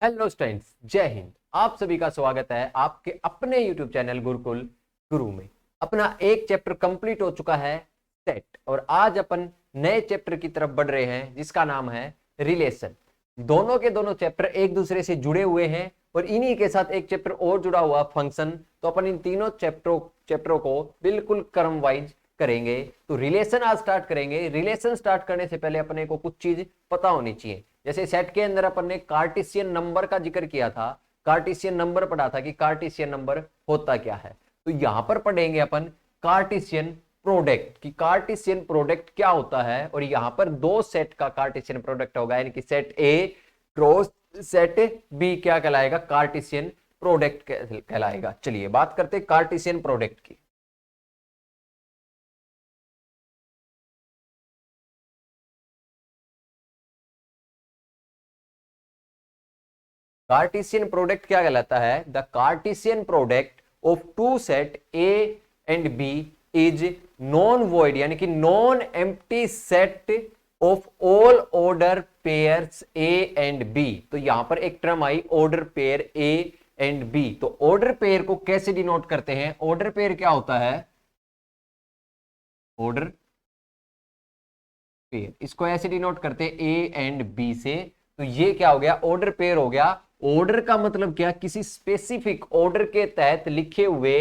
Hello students, जय हिंद। आप सभी का स्वागत है आपके अपने YouTube चैनल गुरुकुल गुरु में। अपना एक चैप्टर कंप्लीट हो चुका है सेट, और आज अपन नए चैप्टर की तरफ बढ़ रहे हैं जिसका नाम है रिलेशन। दोनों के दोनों चैप्टर एक दूसरे से जुड़े हुए हैं और इन्हीं के साथ एक चैप्टर और जुड़ा हुआ फंक्शन। तो अपन इन तीनों चैप्टरों को बिल्कुल क्रम वाइज करेंगे। तो रिलेशन आज स्टार्ट करेंगे। रिलेशन स्टार्ट करने से पहले अपने को कुछ चीज पता होनी चाहिए। जैसे सेट के अंदर अपन ने कार्टेशियन नंबर का जिक्र किया था, कार्टेशियन नंबर पढ़ा था कि कार्टेशियन नंबर होता क्या है। तो यहां पर पढ़ेंगे अपन कार्टेशियन प्रोडक्ट कि कार्टेशियन प्रोडक्ट क्या होता है। और यहां पर दो सेट का कार्टेशियन प्रोडक्ट होगा, यानी कि set A cross set B क्या कहलाएगा, कार्टेशियन प्रोडक्ट कहलाएगा। चलिए बात करते हैं कार्टेशियन प्रोडक्ट की। कार्टेशियन प्रोडक्ट क्या कहलाता है? The Cartesian product of two set A and B is non void, यानी कि non empty set of all order pairs A and B. तो यहां पर एक टर्म आई order pair A and B. तो ऑर्डर पेयर को कैसे डिनोट करते हैं? ऑर्डर पेयर क्या होता है? ऑर्डर पेयर इसको ऐसे डिनोट करते हैं ए एंड बी से। तो ये क्या हो गया? ऑर्डर पेयर हो गया। ऑर्डर का मतलब क्या? किसी स्पेसिफिक ऑर्डर के तहत लिखे हुए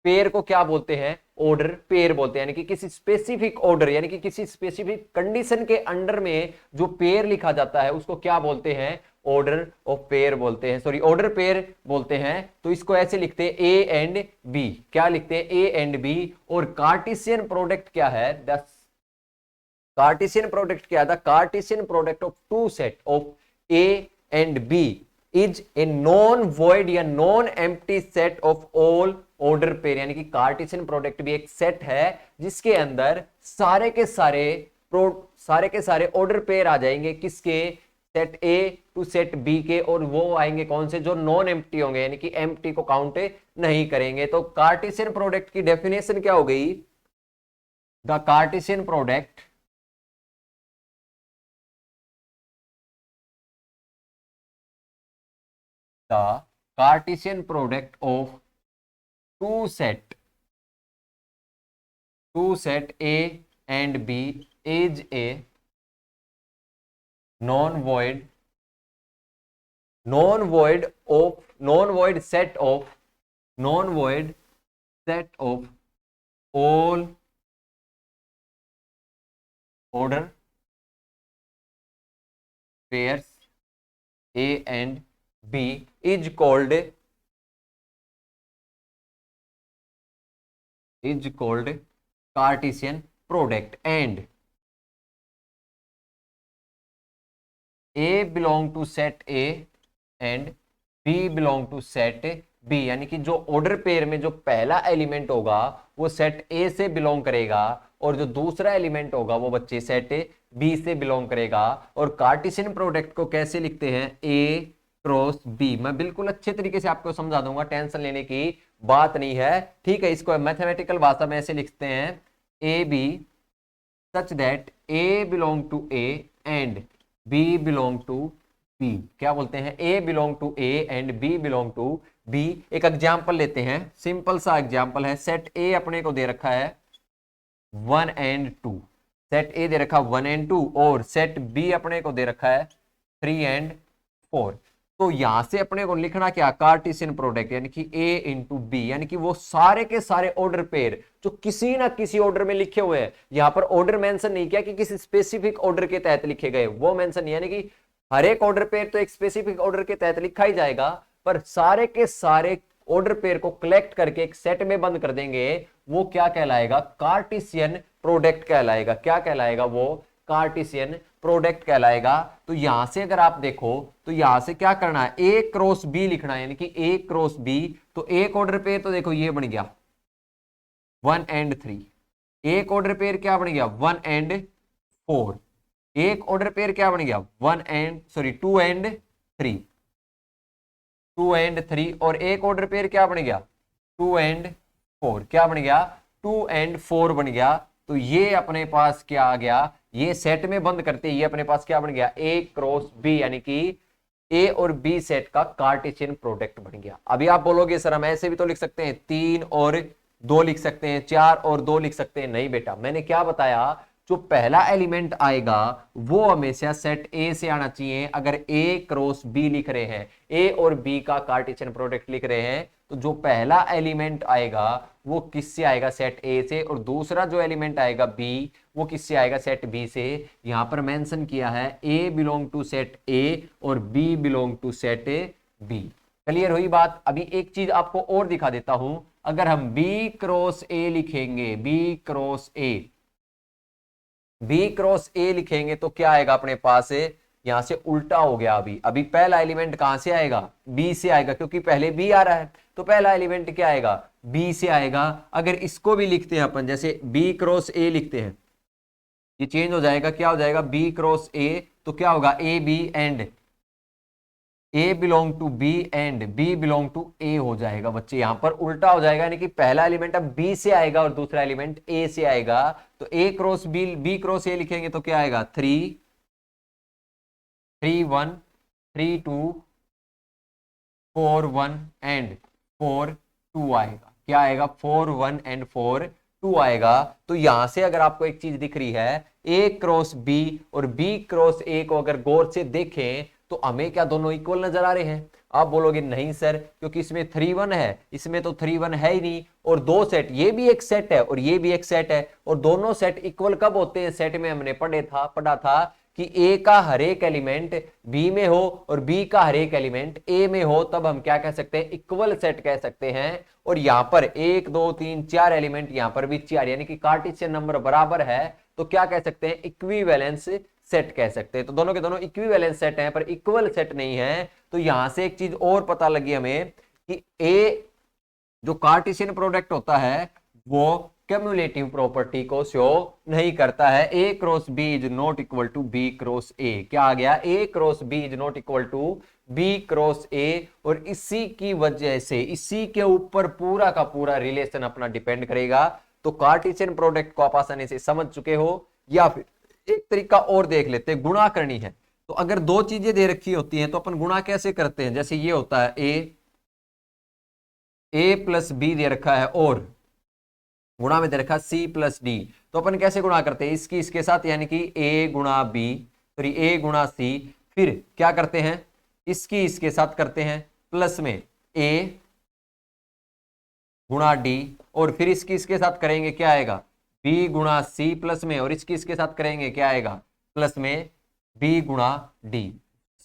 पेयर को क्या बोलते हैं? ऑर्डर पेयर बोलते हैं। यानी कि किसी स्पेसिफिक ऑर्डर, यानी कि किसी स्पेसिफिक कंडीशन के अंडर में जो पेयर लिखा जाता है उसको क्या बोलते हैं? ऑर्डर ऑफ पेयर बोलते हैं, सॉरी ऑर्डर पेयर बोलते हैं। तो इसको ऐसे लिखते हैं ए एंड बी। क्या लिखते हैं? A and B. और कार्टेशियन प्रोडक्ट क्या है? द कार्टेशियन प्रोडक्ट क्या था? Cartesian product of two set of A and B is a non void या non empty set of all order pair. यानी कि कार्टेशियन प्रोडक्ट भी एक सेट है जिसके अंदर सारे के सारे ऑर्डर पेयर आ जाएंगे। किसके? Set A to set B के। और वो आएंगे कौन से? जो नॉन एम्प्टी होंगे, यानी कि एम्प्टी को काउंट नहीं करेंगे। तो कार्टेशियन प्रोडक्ट की डेफिनेशन क्या हो गई? The Cartesian product the Cartesian product of two set A and B is a non-void set of all order pairs A and B is called Cartesian product, and A belong to set A and B belong to set B। यानी कि जो order pair में जो पहला element होगा वो set ए से belong करेगा, और जो दूसरा एलिमेंट होगा वो बच्चे सेट बी से बिलोंग करेगा। और कार्टेशियन प्रोडक्ट को कैसे लिखते हैं? ए क्रॉस बी। मैं बिल्कुल अच्छे तरीके से आपको समझा दूंगा, टेंशन लेने की बात नहीं है, ठीक है। इसको मैथमेटिकल भाषा में ऐसे लिखते हैं A B such that A belong to A and B belong to B. क्या बोलते हैं? A belong to A and B belong to B. एक एग्जाम्पल लेते हैं, सिंपल सा एग्जाम्पल है। सेट ए अपने को दे रखा है 1 एंड 2, सेट ए दे रखा 1 एंड 2, और सेट बी अपने को दे रखा है 3 एंड 4। तो यहां से अपने को लिखना क्या? कार्टेशियन प्रोडक्ट, यानी कि ए इंटू बी, यानी कि वो सारे के सारे ऑर्डर पेयर जो किसी ना किसी ऑर्डर में लिखे हुए हैं। यहां पर ऑर्डर मेंशन नहीं किया कि किसी स्पेसिफिक ऑर्डर के तहत लिखे गए, वो मेंशन नहीं। यानी कि हर एक ऑर्डर पेयर तो एक स्पेसिफिक ऑर्डर के तहत लिखा ही जाएगा, पर सारे के सारे ऑर्डर पेयर को कलेक्ट करके एक सेट में बंद कर देंगे। वो क्या कहलाएगा? कार्टेशियन प्रोडक्ट कहलाएगा। क्या कहलाएगा? वो कार्टेशियन प्रोडक्ट कहलाएगा। तो यहां से अगर आप देखो तो यहां से क्या करना है? ए क्रॉस बी लिखना है, यानी कि ए क्रॉस बी। तो एक ऑर्डर पेयर तो देखो ये बन गया 1 एंड 3। एक ऑर्डर पेयर क्या बन गया? 1 एंड 4। एक ऑर्डर पेयर क्या बन गया? 2 एंड 3, 2 एंड 3। और एक ऑर्डर पेयर क्या बन गया? 2 एंड 4। क्या बन गया? 2 एंड 4 बन गया। तो ये अपने पास क्या आ गया? ये सेट में बंद करते ये अपने पास क्या बन गया? ए क्रॉस बी, यानी कि ए और बी सेट का कार्टेशियन प्रोडक्ट बन गया। अभी आप बोलोगे सर हम ऐसे भी तो लिख सकते हैं, 3 और 2 लिख सकते हैं, 4 और 2 लिख सकते हैं। नहीं बेटा, मैंने क्या बताया, जो पहला एलिमेंट आएगा वो हमेशा सेट ए से आना चाहिए। अगर ए क्रॉस बी लिख रहे हैं, ए और बी का कार्टेशियन प्रोडक्ट लिख रहे हैं, तो जो पहला एलिमेंट आएगा वो किससे आएगा, सेट ए से, और दूसरा जो एलिमेंट आएगा बी, वो किससे आएगा, सेट बी से। यहां पर मेंशन किया है A belong to set A और B belong to set B. Clear हुई बात। अभी एक चीज आपको और दिखा देता हूं, अगर हम बी क्रॉस ए लिखेंगे, B cross A, B cross A लिखेंगे तो क्या आएगा अपने पास, यहां से उल्टा हो गया। अभी अभी पहला एलिमेंट कहां से आएगा, बी से आएगा, क्योंकि पहले बी आ रहा है, तो पहला एलिमेंट क्या आएगा, बी से आएगा। अगर इसको भी लिखते हैं अपन, जैसे बी क्रॉस ए लिखते हैं, ये चेंज हो जाएगा, क्या हो जाएगा, बी क्रॉस ए, तो क्या होगा, A B and A belong to B and B belong to A हो जाएगा बच्चे। यहां पर उल्टा हो जाएगा, यानी कि पहला एलिमेंट अब बी से आएगा और दूसरा एलिमेंट ए से आएगा। तो A cross B, B cross A लिखेंगे तो क्या आएगा, 3 3 1 3 2 4 1 एंड 4 2 आएगा। क्या आएगा, 4 1 एंड 4 2 आएगा। तो यहां से अगर आपको एक चीज दिख रही है, ए क्रॉस बी और बी क्रॉस ए को अगर गौर से देखें तो हमें क्या दोनों इक्वल नजर आ रहे हैं। आप बोलोगे नहीं सर, क्योंकि इसमें 3 1 है, इसमें तो 3 1 है ही नहीं, और दो सेट, ये भी एक सेट है और ये भी एक सेट है, और दोनों सेट इक्वल कब होते हैं, सेट में हमने पढ़ा था कि ए का हर एक एलिमेंट बी में हो और बी का हर एक एलिमेंट ए में हो, तब हम क्या कह सकते हैं, इक्वल सेट कह सकते हैं। और यहां पर 1 2 3 4 एलिमेंट, यहां पर भी 4, यानी कि कार्टेशियन नंबर बराबर है, तो क्या कह सकते हैं, इक्विवेलेंस सेट कह सकते हैं। तो दोनों के दोनों इक्विवेलेंस सेट हैं, पर इक्वल सेट नहीं है। तो यहां से एक चीज और पता लगी हमें कि ए जो कार्टेशियन प्रोडक्ट होता है वो क्यूमुलेटिव प्रॉपर्टी को शो नहीं करता है। A cross B is not equal to B cross A. क्या आ गया, A cross B is not equal to B cross A. और इसी की वजह से, इसी के ऊपर पूरा का पूरा रिलेशन अपना डिपेंड करेगा। तो कार्टेशियन प्रोडक्ट को आप आसानी से समझ चुके हो। या फिर एक तरीका और देख लेते हैं, गुणा करनी है। तो अगर दो चीजें दे रखी होती हैं तो अपन गुणा कैसे करते हैं, जैसे ये होता है ए प्लस बी दे रखा है और गुणा में दे रखा सी प्लस डी। तो अपन कैसे गुणा करते हैं, इसकी इसके साथ, यानी कि ए गुणा बी, सॉरी ए गुणा सी। फिर क्या करते हैं, इसकी इसके साथ करते हैं, प्लस में ए गुणा डी, और फिर इसकी इसके साथ करेंगे, क्या आएगा, बी गुणा सी प्लस में, और इसकी इसके साथ करेंगे, क्या आएगा, प्लस में बी गुणा डी।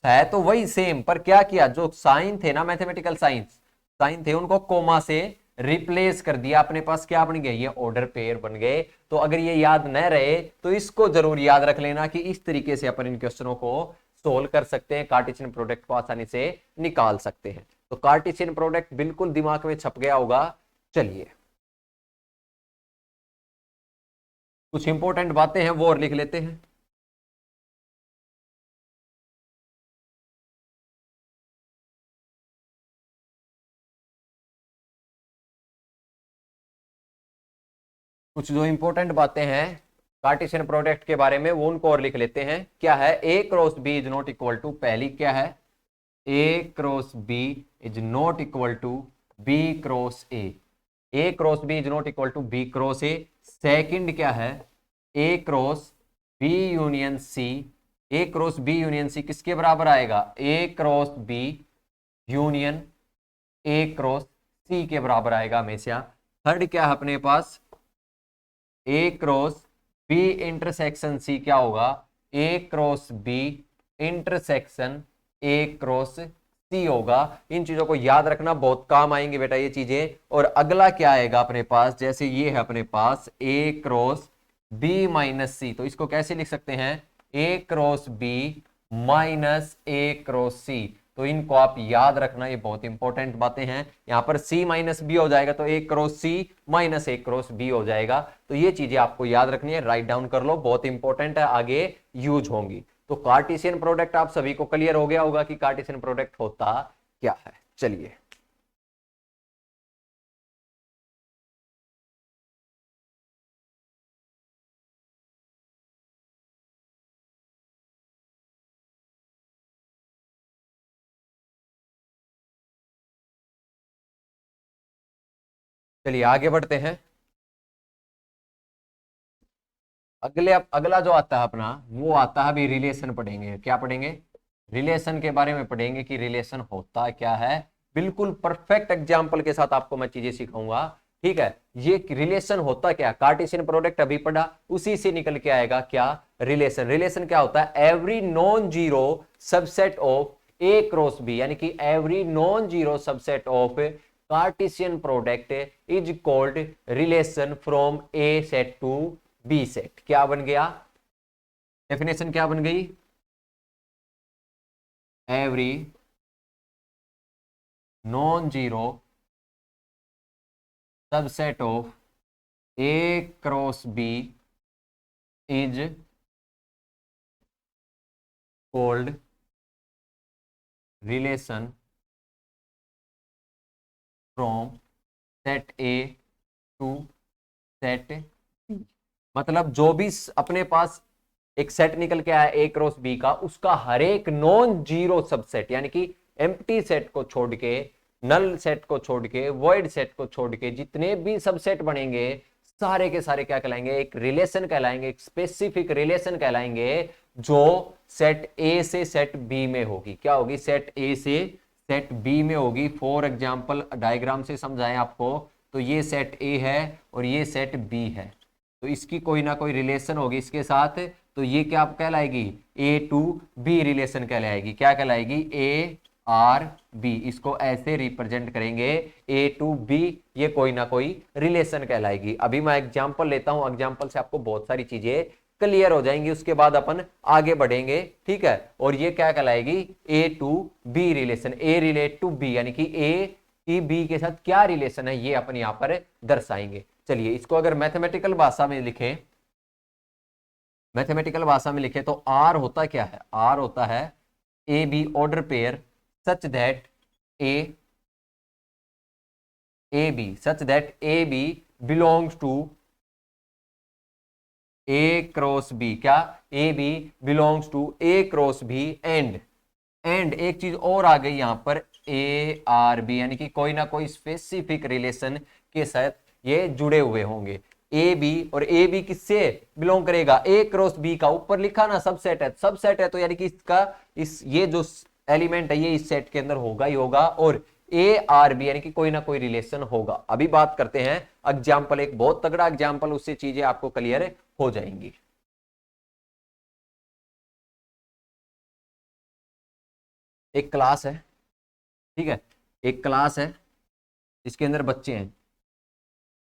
है तो वही सेम, पर क्या किया, जो साइन थे ना, मैथमेटिकल साइंस साइन थे, उनको कोमा से रिप्लेस कर दिया। अपने पास क्या बन गए, ये ऑर्डर पेयर बन गए। तो अगर ये याद न रहे तो इसको जरूर याद रख लेना कि इस तरीके से अपन इन क्वेश्चनों को सोल्व कर सकते हैं, कार्टेशियन प्रोडक्ट को आसानी से निकाल सकते हैं। तो कार्टेशियन प्रोडक्ट बिल्कुल दिमाग में छप गया होगा। चलिए कुछ इंपॉर्टेंट बातें हैं वो और लिख लेते हैं। कुछ जो इंपॉर्टेंट बातें हैं कार्टेशियन प्रोडक्ट के बारे में वो उनको और लिख लेते हैं। क्या है, A cross B is not equal to, पहली क्या है, A cross B is not equal to B cross A. A cross B is not equal to B cross A. Second क्या है, A cross B union C. A cross B union C किसके बराबर आएगा, A cross B union A cross C के बराबर आएगा हमेशा। Third क्या है अपने पास, A cross B intersection C क्या होगा, A cross B intersection A cross C होगा। इन चीजों को याद रखना, बहुत काम आएंगे बेटा ये चीजें। और अगला क्या आएगा अपने पास, जैसे ये है अपने पास ए क्रॉस बी माइनस सी, तो इसको कैसे लिख सकते हैं, ए क्रॉस बी माइनस ए क्रॉस सी। तो इनको आप याद रखना, ये बहुत इंपॉर्टेंट बातें हैं। यहां पर सी माइनस बी हो जाएगा तो A cross C minus A cross B हो जाएगा। तो ये चीजें आपको याद रखनी है, राइट डाउन कर लो, बहुत इंपॉर्टेंट है, आगे यूज होंगी। तो कार्टेशियन प्रोडक्ट आप सभी को क्लियर हो गया होगा कि कार्टेशियन प्रोडक्ट होता क्या है। चलिए चलिए आगे बढ़ते हैं। अगला जो आता है अपना, वो आता है अभी रिलेशन पढ़ेंगे। क्या पढ़ेंगे? रिलेशन के बारे में पढ़ेंगे कि रिलेशन होता क्या है। बिल्कुल परफेक्ट एग्जाम्पल के साथ आपको मैं चीजें सिखाऊंगा। ठीक है, ये रिलेशन होता क्या, कार्टेशियन प्रोडक्ट अभी पढ़ा, उसी से निकल के आएगा क्या रिलेशन। रिलेशन क्या होता है? Every non zero subset of A cross B, यानी कि every non zero subset of Cartesian product is called relation from A set to B set. क्या बन गया? डेफिनेशन क्या बन गई? Every non zero subset of A cross B is called relation from set A to set B. मतलब जो भी अपने पास एक सेट निकल के आया ए क्रॉस बी का, उसका हर एक नॉन जीरो सबसेट, यानी कि एम्प्टी सेट को छोड़ के, नल सेट को छोड़ के, वॉइड सेट को छोड़ के जितने भी सबसेट बनेंगे, सारे के सारे क्या कहलाएंगे? एक रिलेशन कहलाएंगे, एक स्पेसिफिक रिलेशन कहलाएंगे, जो सेट ए से सेट बी में होगी। क्या होगी? सेट ए से सेट बी में होगी। फॉर एग्जाम्पल डायग्राम से समझाएं आपको, तो ये सेट ए है और ये सेट बी है, तो इसकी कोई ना कोई रिलेशन होगी इसके साथ, तो ये क्या कहलाएगी? ए टू बी रिलेशन कहलाएगी। क्या कहलाएगी? A R B. इसको ऐसे रिप्रेजेंट करेंगे, ए टू बी, ये कोई ना कोई रिलेशन कहलाएगी। अभी मैं एग्जांपल लेता हूं, एग्जांपल से आपको बहुत सारी चीजें क्लियर हो जाएंगी, उसके बाद अपन आगे बढ़ेंगे। ठीक है, और ये क्या कहलाएगी? A to B relation. A relate to B, यानी कि ए की बी के साथ क्या रिलेशन है, ये अपन यहां पर दर्शाएंगे। चलिए इसको अगर मैथमेटिकल भाषा में लिखें, मैथमेटिकल भाषा में लिखे तो आर होता क्या है? आर होता है A B order pair such that A B belongs to A cross B. क्या? A B belongs to A cross B and एक चीज और आ गई यहां पर, ए आर बी, यानी कि कोई ना कोई स्पेसिफिक रिलेशन के साथ ये जुड़े हुए होंगे। ए बी, और ए बी किससे बिलोंग करेगा? ए क्रॉस बी का। ऊपर लिखा ना सबसेट है, सबसेट है तो यानी कि इसका ये जो एलिमेंट है ये इस सेट के अंदर होगा ही होगा, और ए आर बी यानी कि कोई ना कोई रिलेशन होगा। अभी बात करते हैं एग्जाम्पल, एक बहुत तगड़ा एग्जाम्पल, उससे चीजें आपको क्लियर हो जाएंगी। एक क्लास है, ठीक है, एक क्लास है, इसके अंदर बच्चे हैं,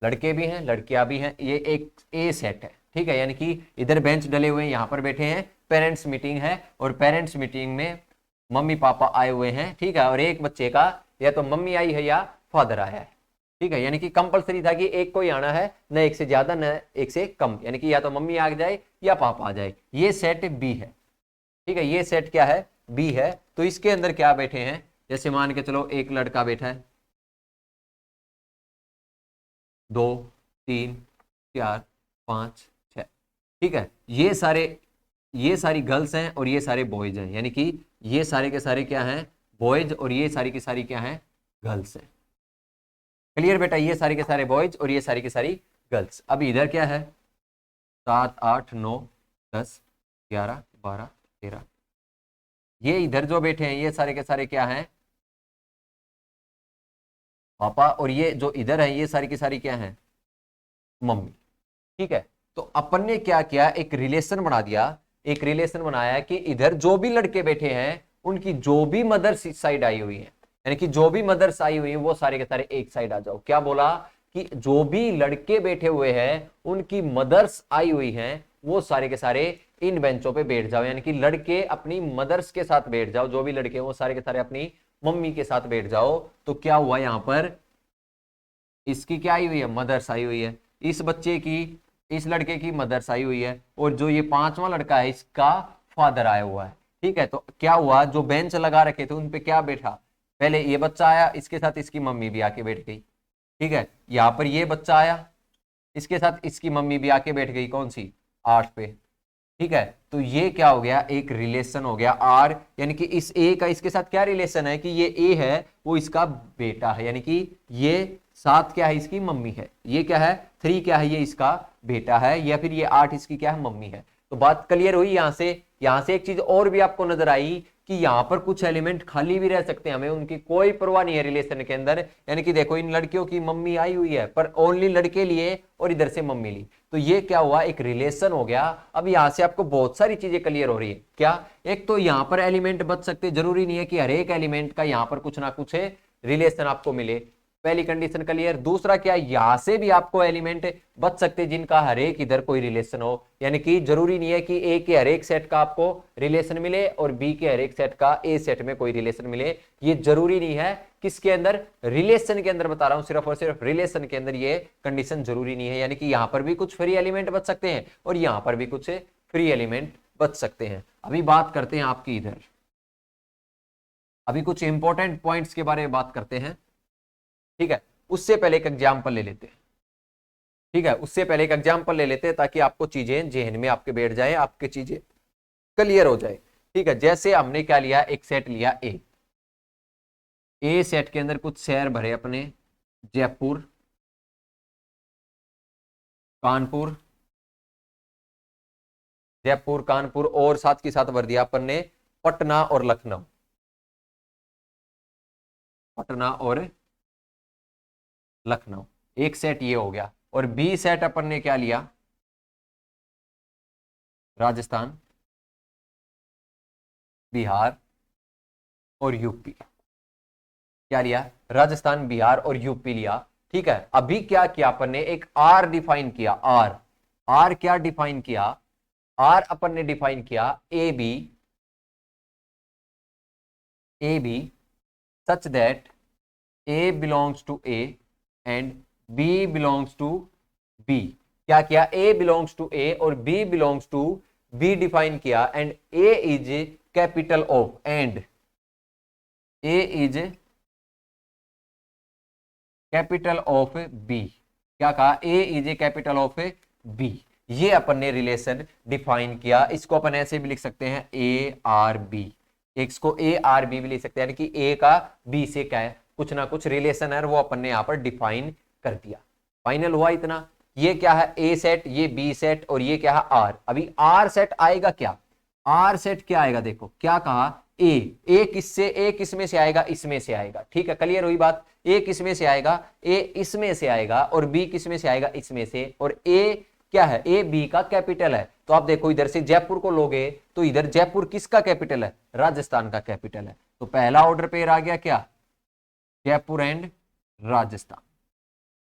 लड़के भी हैं लड़कियां भी हैं, ये एक ए सेट है। ठीक है, यानी कि इधर बेंच डले हुए हैं, यहां पर बैठे हैं, पेरेंट्स मीटिंग है, और पेरेंट्स मीटिंग में मम्मी पापा आए हुए हैं। ठीक है, और एक बच्चे का या तो मम्मी आई है या फादर आया है। ठीक है, यानी कि कंपलसरी था कि एक को ही आना है, न एक से ज्यादा न एक से कम, यानी कि या तो मम्मी आ जाए या पापा आ जाए। ये सेट बी है। ठीक है, ये सेट क्या है? बी है। तो इसके अंदर क्या बैठे हैं? जैसे मान के चलो एक लड़का बैठा है, 2 3 4 5 6। ठीक है, ये सारी गर्ल्स हैं और ये सारे बॉयज हैं, यानी कि ये सारे के सारे क्या हैं? बॉयज, और ये सारी की सारी क्या हैं? गर्ल्स हैं। क्लियर बेटा? ये सारे के सारे बॉयज और ये सारी की सारी गर्ल्स। अब इधर क्या है? 7 8 9 10 11 12 13। ये इधर जो बैठे हैं ये सारे के सारे क्या हैं? पापा, और ये जो इधर है ये सारी की सारी क्या है? मम्मी। ठीक है, तो अपन ने क्या किया? एक रिलेशन बना दिया, एक रिलेशन बनाया कि इधर जो भी लड़के बैठे हैं उनकी जो भी मदर्स साइड आई हुई है, यानी कि जो भी मदर्स आई हुई है वो सारे के सारे एक साइड आ जाओ। क्या बोला? कि जो भी लड़के बैठे हुए हैं उनकी मदर्स आई हुई हैं, वो सारे के सारे इन बेंचों पे बैठ जाओ, यानी कि लड़के अपनी मदर्स के साथ बैठ जाओ, जो भी लड़के हैं वो सारे के सारे अपनी मम्मी के साथ बैठ जाओ। तो क्या हुआ यहां पर? इसकी क्या आई हुई है? मदर्स आई हुई है। इस बच्चे की, इस लड़के की मदर्स आई हुई है, और जो ये पांचवा लड़का है इसका फादर आया हुआ है। ठीक है, तो क्या हुआ? जो बेंच लगा रखे थे उन पे क्या बैठा? पहले ये बच्चा आया, इसके साथ इसकी मम्मी भी आके बैठ गई। ठीक है, यहां पर ये बच्चा आया, इसके साथ इसकी मम्मी भी आके बैठ गई, कौन सी? 8 पे। ठीक है, तो ये क्या हो गया? एक रिलेशन हो गया आर, यानी कि इस ए का इसके साथ क्या रिलेशन है? कि ये ए है वो इसका बेटा है, यानी कि ये 7 क्या है, इसकी मम्मी है। ये क्या है, 3 क्या है, ये इसका बेटा है। या फिर ये 8 इसकी क्या है, मम्मी है। तो बात क्लियर हुई। यहां से एक चीज और भी आपको नजर आई कि यहां पर कुछ एलिमेंट खाली भी रह सकते हैं, हमें उनकी कोई परवाह नहीं है रिलेशन के अंदर। यानी कि देखो, इन लड़कियों की मम्मी आई हुई है पर ओनली लड़के लिए और इधर से मम्मी ली, तो ये क्या हुआ, एक रिलेशन हो गया। अब यहां से आपको बहुत सारी चीजें क्लियर हो रही है। क्या, एक तो यहां पर एलिमेंट बच सकते, जरूरी नहीं है कि हर एक एलिमेंट का यहां पर कुछ ना कुछ रिलेशन आपको मिले, पहली कंडीशन क्लियर। दूसरा क्या, यहां से भी आपको एलिमेंट बच सकते जिनका हर एक इधर कोई रिलेशन हो। यानी कि जरूरी नहीं है कि ए के हर एक सेट का आपको रिलेशन मिले और बी के हर एक सेट का ए सेट में कोई रिलेशन मिले। ये जरूरी नहीं है। किसके अंदर, रिलेशन के अंदर बता रहा हूं, सिर्फ और सिर्फ रिलेशन के अंदर ये कंडीशन जरूरी नहीं है। यानी कि यहां पर भी कुछ फ्री एलिमेंट बच सकते हैं और यहां पर भी कुछ फ्री एलिमेंट बच सकते हैं। अभी बात करते हैं आपकी इधर, अभी कुछ इंपॉर्टेंट पॉइंट्स के बारे में बात करते हैं। ठीक है, उससे पहले एक एग्जाम्पल ले लेते हैं। ठीक है, उससे पहले एक एग्जाम्पल ले लेते हैं ताकि आपको चीजें जहन में आपके बैठ जाए, आपकी चीजें क्लियर हो जाए। ठीक है, जैसे हमने क्या लिया, एक सेट लिया ए सेट के अंदर कुछ शहर भरे अपने, जयपुर, कानपुर, जयपुर कानपुर, और साथ के साथ भर दिया अपन ने पटना और लखनऊ, पटना और लखनऊ। एक सेट ये हो गया। और बी सेट अपन ने क्या लिया, राजस्थान, बिहार और यूपी। क्या लिया, राजस्थान, बिहार और यूपी लिया। ठीक है, अभी क्या किया अपन ने, एक आर डिफाइन किया। आर क्या डिफाइन किया, आर अपन ने डिफाइन किया A B such that A belongs to A and B belongs to B. क्या किया, ए बिलोंग्स टू ए और B belongs to B define किया। And A is capital of, and A is capital of B. क्या कहा, A is A capital of B. ये अपन ने relation define किया। इसको अपन ऐसे भी लिख सकते हैं, ए आर बी। इसको ए आर बी भी लिख सकते हैं, यानी कि ए का बी से क्या है, कुछ ना कुछ रिलेशन है, वो अपन ने यहां पर डिफाइन कर दिया। फाइनल हुआ इतना। ये क्या है, ए सेट, ये बी सेट, और ये क्या है, आर। अभी आर सेट आएगा क्या, आर सेट क्या आएगा, देखो क्या कहा, ए किससे, ए किसमें से आएगा, इसमें से आएगा। ठीक है, क्लियर हुई बात। ए किसमें से आएगा, ए इसमें से आएगा, और बी किसमें से आएगा, इसमें से। और ए क्या है, ए बी का कैपिटल है। तो आप देखो, इधर से जयपुर को लोगे तो इधर जयपुर किसका कैपिटल है, राजस्थान का कैपिटल है। तो पहला ऑर्डर पेयर आ गया क्या, जयपुर एंड राजस्थान।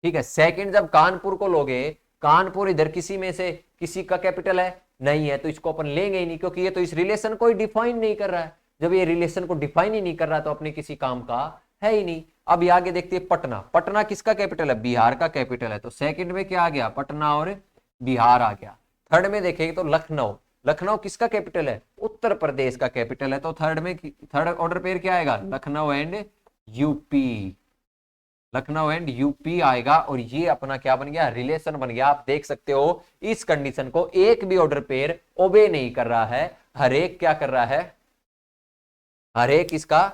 ठीक है, सेकंड जब कानपुर को लोगे, कानपुर इधर किसी में से किसी का कैपिटल है, नहीं है, तो इसको अपन लेंगे ही नहीं, क्योंकि ये तो इस रिलेशन को ही डिफाइन नहीं कर रहा है। जब ये रिलेशन को डिफाइन ही नहीं कर रहा तो अपने किसी काम का है ही नहीं। अब ये आगे देखते हैं, पटना, पटना किसका कैपिटल है, बिहार का कैपिटल है। तो सेकंड में क्या आ गया, पटना और बिहार आ गया। थर्ड में देखेंगे तो लखनऊ, लखनऊ किसका कैपिटल है, उत्तर प्रदेश का कैपिटल है। तो थर्ड में, थर्ड ऑर्डर पेयर क्या आएगा, Lucknow and UP, Lucknow and UP आएगा। और ये अपना क्या बन गया, रिलेशन बन गया। आप देख सकते हो इस कंडीशन को एक भी ऑर्डर पेयर ओबे नहीं कर रहा है, हर एक क्या कर रहा है, हर एक इसका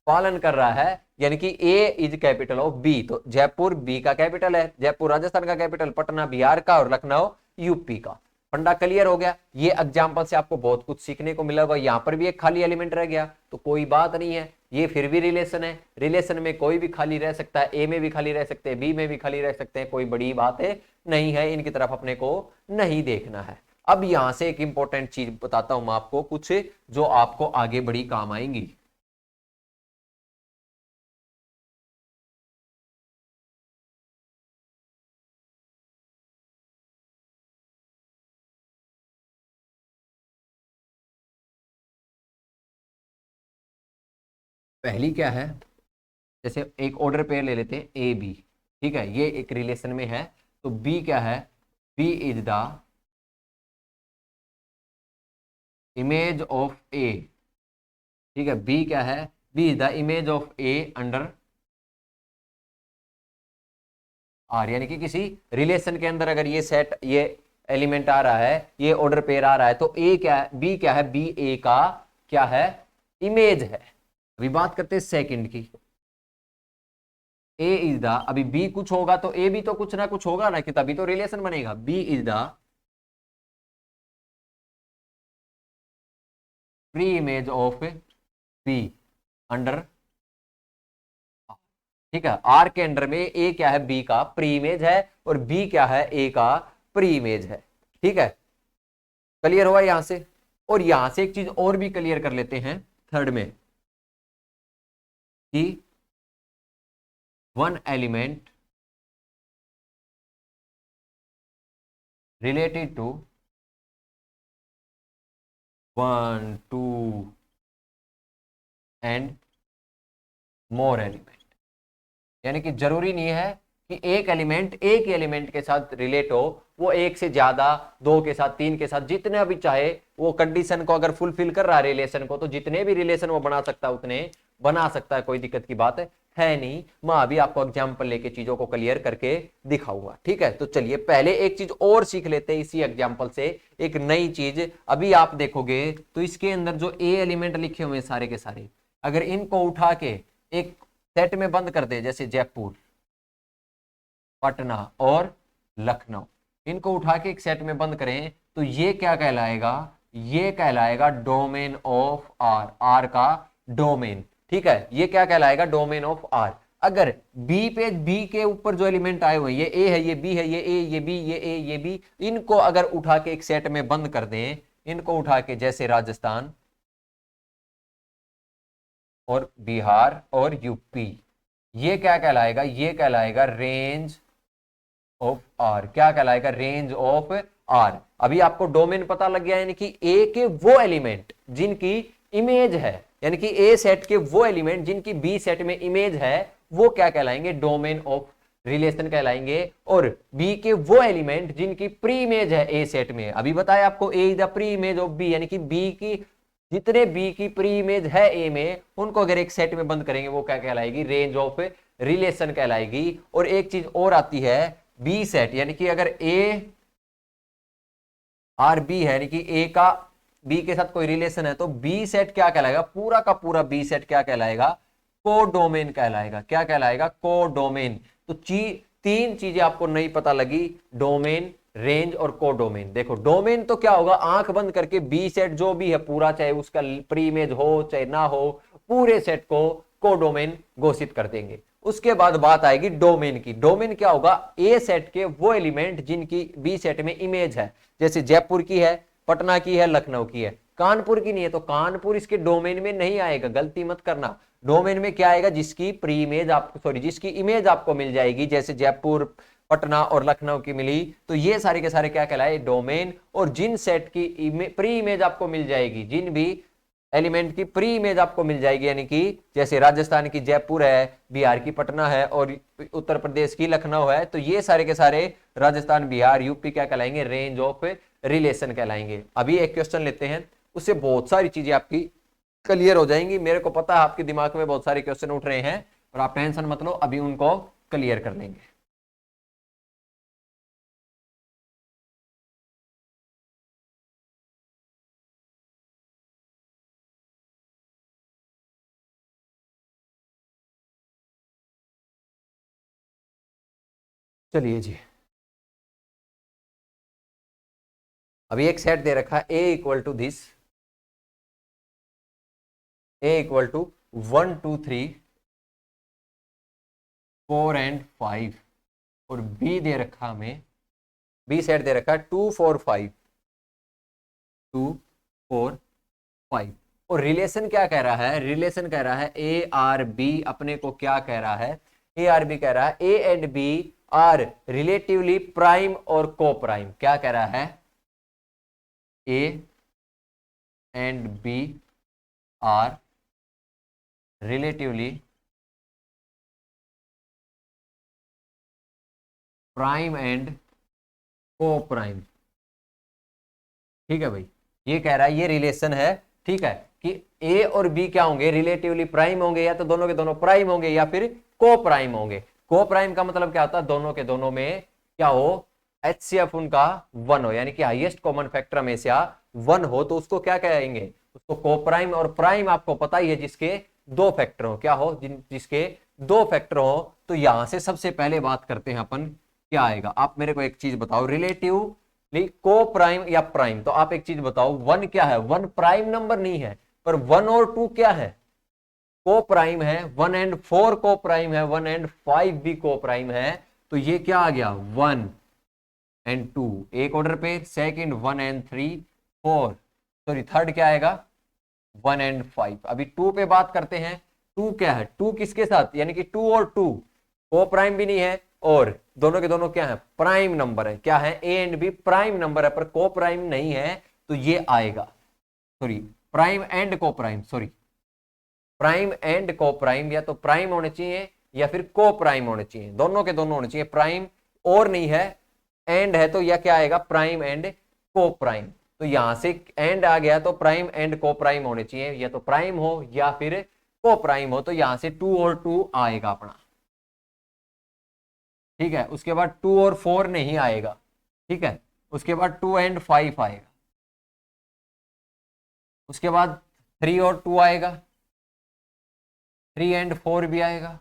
पालन कर रहा है। यानी कि ए इज कैपिटल ऑफ बी, तो जयपुर बी का कैपिटल है, जयपुर राजस्थान का कैपिटल, पटना बिहार का और लखनऊ यूपी का। फंडा क्लियर हो गया। ये एग्जांपल से आपको बहुत कुछ सीखने को मिला होगा। यहां पर भी एक खाली एलिमेंट रह गया तो कोई बात नहीं है, ये फिर भी रिलेशन है। रिलेशन में कोई भी खाली रह सकता है, ए में भी खाली रह सकते हैं, बी में भी खाली रह सकते हैं, कोई बड़ी बात नहीं है। इनकी तरफ अपने को नहीं देखना है। अब यहां से एक इंपॉर्टेंट चीज बताता हूं मैं आपको, कुछ जो आपको आगे बड़ी काम आएंगी। पहली क्या है, जैसे एक ऑर्डर पेयर ले लेते हैं ए बी। ठीक है, ये एक रिलेशन में है। तो बी क्या है, B is the image of A. ठीक है, बी क्या है, B is the image of A under R. यानी कि किसी रिलेशन के अंदर अगर ये सेट, ये एलिमेंट आ रहा है, ये ऑर्डर पेयर आ रहा है, तो ए क्या है, बी क्या है, बी ए का क्या है, इमेज है। अभी बात करते हैं सेकंड की। ए इज द, अभी बी कुछ होगा तो ए भी तो कुछ ना कुछ होगा ना, कि तभी तो रिलेशन बनेगा। B is the pre image of B under, ठीक है, आर के अंडर में ए क्या है, बी का प्री इमेज है, और बी क्या है, ए का प्री इमेज है। ठीक है, क्लियर हुआ यहां से। और यहां से एक चीज और भी क्लियर कर लेते हैं थर्ड में, कि one element related to 1 2 and more element, यानी कि जरूरी नहीं है कि एक एलिमेंट एक ही एलिमेंट के साथ रिलेट हो, वो एक से ज्यादा, दो के साथ, तीन के साथ, जितने भी चाहे, वो कंडीशन को अगर फुलफिल कर रहा है रिलेशन को, तो जितने भी रिलेशन वो बना सकता है उतने बना सकता है, कोई दिक्कत की बात है नहीं। मैं अभी आपको एग्जाम्पल लेके चीजों को क्लियर करके दिखाऊंगा। ठीक है, तो चलिए पहले एक चीज और सीख लेते हैं इसी एग्जाम्पल से, एक नई चीज। अभी आप देखोगे तो इसके अंदर जो ए एलिमेंट लिखे हुए हैं सारे के सारे, अगर इनको उठा के एक सेट में बंद कर दे, जैसे जयपुर, पटना और लखनऊ, इनको उठा के एक सेट में बंद करें, तो ये क्या कहलाएगा, ये कहलाएगा डोमेन ऑफ आर, आर का डोमेन। ठीक है, ये क्या कहलाएगा, डोमेन ऑफ आर। अगर बी पे, बी के ऊपर जो एलिमेंट आए हुए हैं, ये ए है, ये बी है, ये ए, ये बी, ये ए, ये बी, इनको अगर उठा के एक सेट में बंद कर दें, इनको उठा के, जैसे राजस्थान और बिहार और यूपी, ये क्या कहलाएगा, ये कहलाएगा रेंज ऑफ आर। क्या कहलाएगा, रेंज ऑफ आर। अभी आपको डोमेन पता लग गया, यानी कि ए के वो एलिमेंट जिनकी इमेज है, यानी कि ए सेट के वो एलिमेंट जिनकी बी सेट में इमेज है, वो क्या कहलाएंगे, डोमेन ऑफ रिलेशन कहलाएंगे। और बी के वो एलिमेंट जिनकी प्री इमेज है ए सेट में, अभी बताया आपको, A is the pre image of B, यानी कि बी की जितने बी की प्री इमेज है ए में, उनको अगर एक सेट में बंद करेंगे, वो क्या कहलाएगी, रेंज ऑफ रिलेशन कहलाएगी। और एक चीज और आती है, बी सेट, यानी कि अगर ए आर बी है, यानी कि ए का बी के साथ कोई रिलेशन है, तो बी सेट क्या कहलाएगा, पूरा का पूरा बी सेट क्या कहलाएगा, कोडोमेन कहलाएगा। क्या कहलाएगा, कोडोमेन। तो तीन चीजें आपको नहीं पता लगी, डोमेन, रेंज और कोडोमेन। देखो डोमेन तो क्या होगा, आंख बंद करके बी सेट जो भी है पूरा, चाहे उसका प्री इमेज हो चाहे ना हो, पूरे सेट को कोडोमेन घोषित कर देंगे। उसके बाद बात आएगी डोमेन की। डोमेन क्या होगा, ए सेट के वो एलिमेंट जिनकी बी सेट में इमेज है, जैसे जयपुर की है, पटना की है, लखनऊ की है, कानपुर की नहीं है, तो कानपुर इसके डोमेन में नहीं आएगा, गलती मत करना। डोमेन में क्या आएगा, जिसकी प्री इमेज आपको, सॉरी, जिसकी इमेज आपको मिल जाएगी, जैसे जयपुर, पटना और लखनऊ की मिली, तो ये सारे के सारे क्या कहलाए, डोमेन। और जिन सेट की प्री इमेज आपको मिल जाएगी, जिन भी एलिमेंट की प्री इमेज आपको मिल जाएगी, यानी कि जैसे राजस्थान की जयपुर है, बिहार की पटना है और उत्तर प्रदेश की लखनऊ है, तो ये सारे के सारे राजस्थान, बिहार, यूपी क्या कहलाएंगे, रेंज ऑफ रिलेशन कहलाएंगे। अभी एक क्वेश्चन लेते हैं, उससे बहुत सारी चीजें आपकी क्लियर हो जाएंगी। मेरे को पता है आपके दिमाग में बहुत सारे क्वेश्चन उठ रहे हैं, और आप टेंशन मत लो, अभी उनको क्लियर कर लेंगे। चलिए जी, अभी एक सेट दे रखा है, A equal to this, A equal to 1 2 3 4 and 5, और बी दे रखा हमें, बी सेट दे रखा है 2 4 5, 2 4 5। और रिलेशन क्या कह रहा है, रिलेशन कह रहा है ए आर बी, अपने को क्या कह रहा है, ए आर बी कह रहा है A and B are relatively prime और को प्राइम। क्या कह रहा है, A and B are relatively prime and coprime. ठीक है भाई, ये कह रहा है, ये रिलेशन है, ठीक है, कि ए और बी क्या होंगे, रिलेटिवली प्राइम होंगे, या तो दोनों के दोनों प्राइम होंगे या फिर को प्राइम होंगे। को प्राइम का मतलब क्या होता है, दोनों के दोनों में क्या हो, HCF उनका 1 हो, यानी कि हाईएस्ट कॉमन फैक्टर हमेशा 1 हो, तो उसको क्या कहेंगे, उसको को प्राइम। और प्राइम आपको पता ही है, जिसके 2 फैक्टर हो, क्या हो, जिसके दो फैक्टर हो, तो यहां से सबसे पहले बात करते हैं अपन क्या आएगा। आप मेरे को एक चीज बताओ, रिलेटिवली को प्राइम या प्राइम, तो आप एक चीज बताओ, वन क्या है? वन प्राइम नंबर नहीं है, पर वन और टू क्या है? को प्राइम है। 1 एंड 4 को प्राइम है, 1 एंड 5 भी को प्राइम है। तो ये क्या आ गया? 1 एंड 2 एक ऑर्डर पे, सेकंड 1 एंड 3 4, सॉरी थर्ड क्या आएगा? 1 एंड 5। अभी 2 पे बात करते हैं। 2 क्या है? 2 किसके साथ? यानी कि 2 और 2 को प्राइम भी नहीं है, और दोनों के दोनों क्या है? प्राइम नंबर है। क्या है? A and B prime number है, पर को प्राइम नहीं है, तो ये आएगा, sorry prime and coprime, sorry prime and coprime, या तो प्राइम होने चाहिए या फिर को प्राइम होने चाहिए, दोनों के दोनों होने चाहिए। प्राइम और नहीं है, एंड है, तो यह क्या आएगा? प्राइम एंड को प्राइम। तो यहां से एंड आ गया, तो प्राइम एंड को प्राइम होने चाहिए, या तो प्राइम हो या फिर को प्राइम हो। तो यहां से 2 और 2 आएगा अपना, ठीक है। उसके बाद 2 और 4 नहीं आएगा, ठीक है। उसके बाद 2 एंड 5 आएगा। उसके बाद 3 और 2 आएगा, 3 एंड 4 भी आएगा,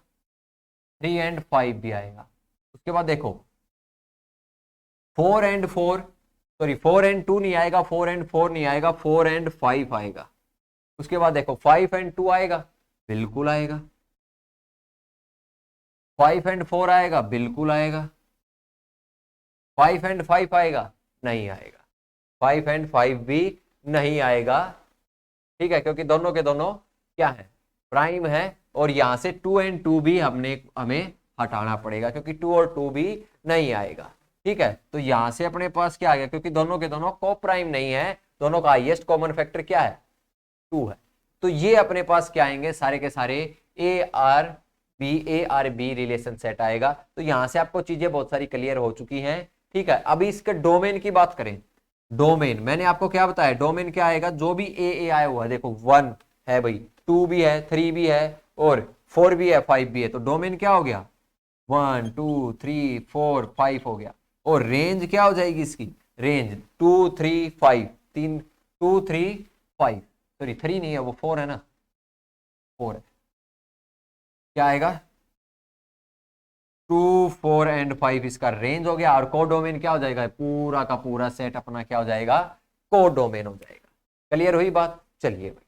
3 एंड 5 भी आएगा। उसके बाद देखो 4 एंड 4, सॉरी 4 एंड 2 नहीं आएगा, 4 एंड 4 नहीं आएगा, 4 एंड 5 आएगा। उसके बाद देखो 5 एंड 2 आएगा, बिल्कुल आएगा। 5 एंड 4 आएगा, बिल्कुल आएगा। 5 एंड 5 आएगा, नहीं आएगा। 5 एंड 5 भी नहीं आएगा, ठीक है, क्योंकि दोनों के दोनों क्या है? प्राइम है। और यहां से 2 एंड 2 भी हमें हटाना पड़ेगा, क्योंकि 2 और 2 भी नहीं आएगा, ठीक है। तो यहां से अपने पास क्या आ गया? क्योंकि दोनों के दोनों को प्राइम नहीं है, दोनों का हाईएस्ट कॉमन फैक्टर क्या है? 2 है। तो ये अपने पास क्या आएंगे? सारे के सारे A R B relation set आएगा। तो यहां से आपको चीजें बहुत सारी क्लियर हो चुकी हैं, ठीक है। अभी इसके डोमेन की बात करें। डोमेन मैंने आपको क्या बताया? डोमेन क्या आएगा? जो भी ए आया हुआ है, देखो 1 है भाई, 2 भी है, 3 भी है, और 4 भी है, 5 भी है, तो डोमेन क्या हो गया? 1 2 3 4 5 हो गया। और रेंज क्या हो जाएगी इसकी? रेंज 2 3 5, 3 2 3 5, सॉरी 3 नहीं है, वो 4 है ना, 4 है। क्या आएगा? 2 4 एंड 5 इसका रेंज हो गया। और कोडोमेन क्या हो जाएगा? पूरा का पूरा सेट अपना क्या हो जाएगा? कोडोमेन हो जाएगा। क्लियर हुई बात? चलिए भाई,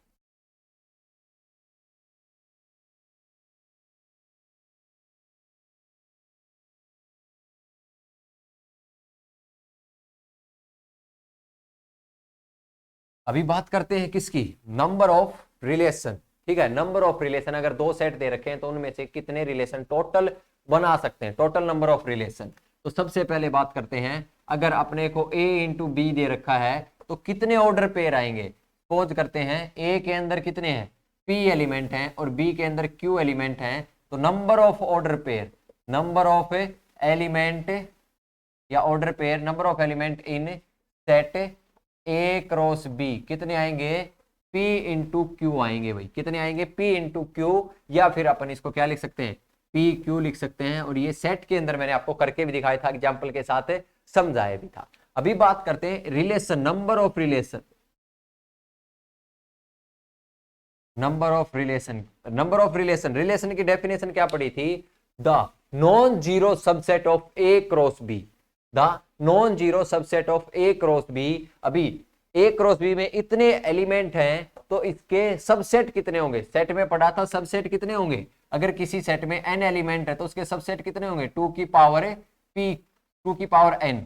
अभी बात करते हैं किसकी? नंबर ऑफ रिलेशन, ठीक है। नंबर ऑफ रिलेशन, अगर दो सेट दे रखे हैं तो उनमें से कितने रिलेशन टोटल बना सकते हैं, टोटल नंबर ऑफ रिलेशन। तो सबसे पहले बात करते हैं, अगर अपने को a इंटू बी दे रखा है तो कितने ऑर्डर पेयर आएंगे। सपोज करते हैं a के अंदर कितने हैं? p एलिमेंट हैं, और b के अंदर q एलिमेंट हैं। तो number of order pair, number of element या order pair, number of element in set A cross B कितने आएंगे? P इंटू क्यू आएंगे भाई। कितने आएंगे? P इंटू क्यू, या फिर अपन इसको क्या लिख सकते हैं? पी क्यू लिख सकते हैं। और ये सेट के अंदर मैंने आपको करके भी दिखाया था, एग्जाम्पल के साथ समझाया भी था। अभी बात करते हैं relation, number of relation. Number of relation, number of relation, relation की डेफिनेशन क्या पड़ी थी? The non zero subset of A cross B, the non zero subset of A cross B. अभी ए क्रॉस बी में इतने element हैं, तो इसके सबसेट कितने होंगे? सेट में पढ़ा था सबसेट कितने होंगे? अगर किसी सेट में n एलिमेंट है तो उसके सबसेट कितने होंगे? 2 की पावर p, 2 की पावर n,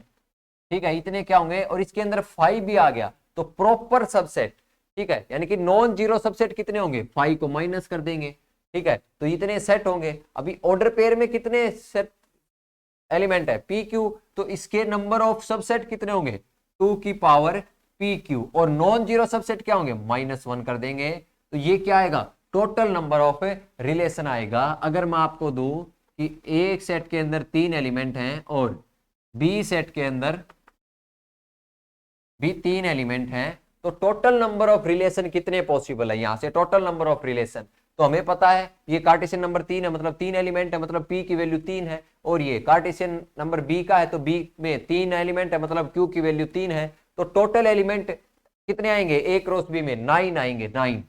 ठीक है, इतने क्या होंगे? और इसके अंदर 5 भी आ गया, तो प्रॉपर सबसेट, ठीक है, यानी कि नॉन जीरो सबसेट कितने होंगे? 5 को माइनस कर देंगे, ठीक है, तो इतने सेट होंगे। अभी ऑर्डर पेयर में कितने सेट एलिमेंट है? पी क्यू, तो इसके नंबर ऑफ सबसेट कितने होंगे? 2 की पावर पी क्यू। और नॉन जीरो सबसेट क्या होंगे? -1 कर देंगे। तो ये क्या आएगा? टोटल नंबर ऑफ रिलेशन आएगा। अगर मैं आपको दूं कि एक सेट के अंदर 3 एलिमेंट हैं और बी सेट के अंदर भी 3 एलिमेंट हैं, तो टोटल नंबर ऑफ रिलेशन कितने पॉसिबल है? यहां से टोटल नंबर ऑफ रिलेशन तो हमें पता है, ये कार्टेशियन नंबर 3 है, मतलब 3 एलिमेंट है, मतलब p की वैल्यू 3 है। और ये कार्टेशियन नंबर b का है, तो b में 3 एलिमेंट है, मतलब q की वैल्यू 3 है। तो टोटल एलिमेंट कितने आएंगे? a क्रॉस b में 9 आएंगे, 9,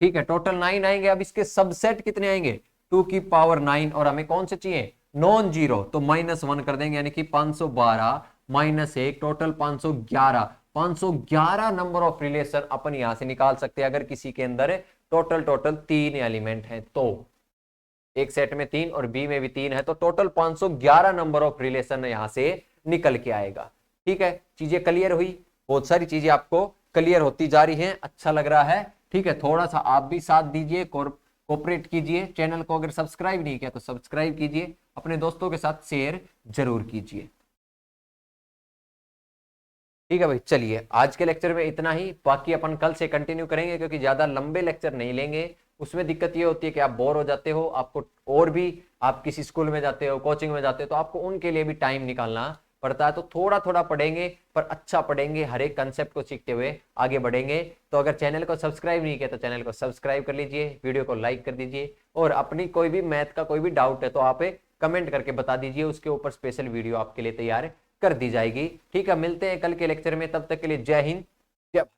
ठीक है, टोटल 9 आएंगे। अब इसके सबसेट कितने आएंगे? 2 की पावर 9 और हमें कौन से चाहिए नॉन जीरो, तो -1 कर देंगे यानी कि 512 -1 टोटल 511। 511 नंबर ऑफ रिलेशन अपन यहां से निकाल सकते हैं अगर किसी के अंदर टोटल 3 एलिमेंट है तो। एक सेट में 3 और बी में भी 3 है तो टोटल 511 नंबर ऑफ रिलेशन यहां से निकल के आएगा। ठीक है, चीजें क्लियर हुई, बहुत सारी चीजें आपको क्लियर होती जा रही हैं, अच्छा लग रहा है। ठीक है, थोड़ा सा आप भी साथ दीजिए, कोऑपरेट कीजिए, चैनल को अगर सब्सक्राइब नहीं किया तो सब्सक्राइब कीजिए, अपने दोस्तों के साथ शेयर जरूर कीजिए। ठीक है भाई, चलिए आज के लेक्चर में इतना ही, बाकी अपन कल से कंटिन्यू करेंगे क्योंकि ज्यादा लंबे लेक्चर नहीं लेंगे। उसमें दिक्कत ये होती है कि आप बोर हो जाते हो, आपको और भी आप किसी स्कूल में जाते हो, कोचिंग में जाते हो, तो आपको उनके लिए भी टाइम निकालना पड़ता है। तो थोड़ा थोड़ा पढ़ेंगे पर अच्छा पढ़ेंगे, हर एक कंसेप्ट को सीखते हुए आगे बढ़ेंगे। तो अगर चैनल को सब्सक्राइब नहीं किया तो चैनल को सब्सक्राइब कर लीजिए, वीडियो को लाइक कर दीजिए, और अपनी कोई भी मैथ का कोई भी डाउट है तो आप कमेंट करके बता दीजिए, उसके ऊपर स्पेशल वीडियो आपके लिए तैयार कर दी जाएगी। ठीक है, मिलते हैं कल के लेक्चर में, तब तक के लिए जय हिंद जय भारत।